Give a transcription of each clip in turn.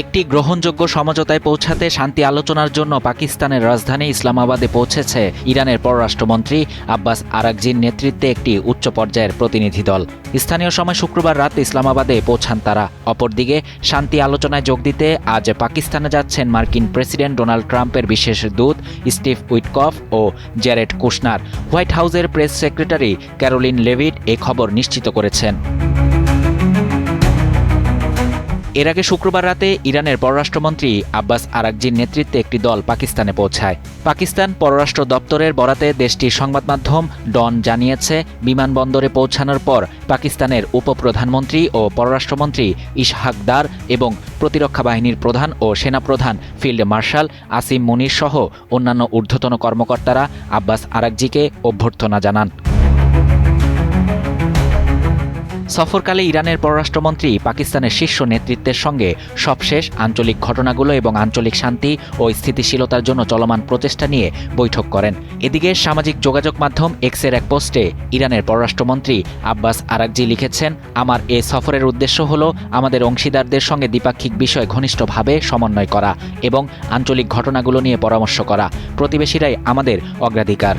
একটি গ্রহণযোগ্য সমঝোতায় পৌঁছাতে শান্তি আলোচনার জন্য পাকিস্তানের রাজধানী ইসলামাবাদে পৌঁছেছে ইরানের পররাষ্ট্রমন্ত্রী আব্বাস আরাগচির নেতৃত্বে একটি উচ্চ পর্যায়ের প্রতিনিধি দল। স্থানীয় সময় শুক্রবার রাতে ইসলামাবাদে পৌঁছান তারা। অপরদিকে শান্তি আলোচনায় যোগ দিতে আজ পাকিস্তানে যাচ্ছেন মার্কিন প্রেসিডেন্ট ডোনাল্ড ট্রাম্পের বিশেষ দূত স্টিভ উইটকফ ও জ্যারেড কুশনার। হোয়াইট হাউসের প্রেস সেক্রেটারি ক্যারোলিন লেভিট এ খবর নিশ্চিত করেছেন। এর আগে শুক্রবার রাতে ইরানের পররাষ্ট্রমন্ত্রী আব্বাস আরাগচির নেতৃত্বে একটি দল পাকিস্তানে পৌঁছায়। পাকিস্তান পররাষ্ট্র দপ্তরের বরাতে দেশটির সংবাদ মাধ্যম ডন জানিয়েছে, বিমানবন্দরে পৌঁছানোর পর পাকিস্তানের উপপ্রধানমন্ত্রী ও পররাষ্ট্রমন্ত্রী ইশহাক দার এবং প্রতিরক্ষা বাহিনীর প্রধান ও সেনাপ্রধান ফিল্ড মার্শাল আসিম মুনির সহ অন্যান্য ঊর্ধ্বতন কর্মকর্তারা আব্বাস আরাগচিকে অভ্যর্থনা জানান। সফরকালে ইরানের পররাষ্ট্রমন্ত্রী পাকিস্তানের শীর্ষ নেতৃত্বের সঙ্গে সবশেষ আঞ্চলিক ঘটনাগুলো এবং আঞ্চলিক শান্তি ও স্থিতিশীলতার জন্য চলমান প্রচেষ্টা নিয়ে বৈঠক করেন। এদিকে সামাজিক যোগাযোগ মাধ্যম এক্সের এক পোস্টে ইরানের পররাষ্ট্রমন্ত্রী আব্বাস আরাগচি লিখেছেন, আমার এ সফরের উদ্দেশ্য হল আমাদের অংশীদারদের সঙ্গে দ্বিপাক্ষিক বিষয় ঘনিষ্ঠভাবে সমন্বয় করা এবং আঞ্চলিক ঘটনাগুলো নিয়ে পরামর্শ করা। প্রতিবেশীরাই আমাদের অগ্রাধিকার।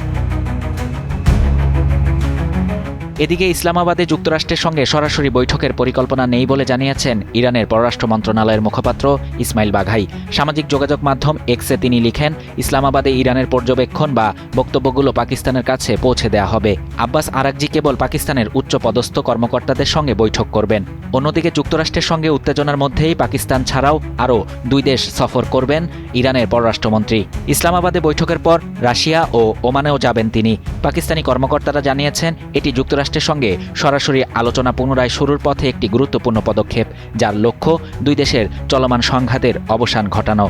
এদিকে ইসলামাবাদে যুক্তরাষ্ট্রের সঙ্গে সরাসরি বৈঠকের পরিকল্পনা নেই বলে জানিয়েছেন ইরানের পররাষ্ট্র মন্ত্রণালয়ের মুখপাত্র ইসমাইল বাঘাই। সামাজিক যোগাযোগ মাধ্যম এক্সে তিনি লিখেন, ইসলামাবাদে ইরানের পর্যবেক্ষণ বা বক্তব্যগুলো পাকিস্তানের কাছে পৌঁছে দেওয়া হবে। আব্বাস আরাগচি কেবল পাকিস্তানের উচ্চ পদস্থ কর্মকর্তাদের সঙ্গে বৈঠক করবেন। অন্যদিকে যুক্তরাষ্ট্রের সঙ্গে উত্তেজনার মধ্যেই পাকিস্তান ছাড়াও আরও দুই দেশ সফর করবেন ইরানের পররাষ্ট্রমন্ত্রী। ইসলামাবাদে বৈঠকের পর রাশিয়া ও ওমানেও যাবেন তিনি। পাকিস্তানি কর্মকর্তারা জানিয়েছেন, এটি যুক্তরাষ্ট্রের সঙ্গে সরাসরি আলোচনা পুনরায় শুরুর পথে একটি গুরুত্বপূর্ণ পদক্ষেপ, যার লক্ষ্য দুই দেশের চলমান সংঘাতের অবসান ঘটানো।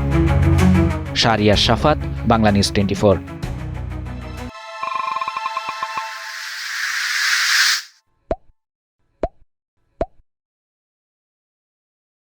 শাহরিয়ার শাফাত, বাংলা নিউজ 24।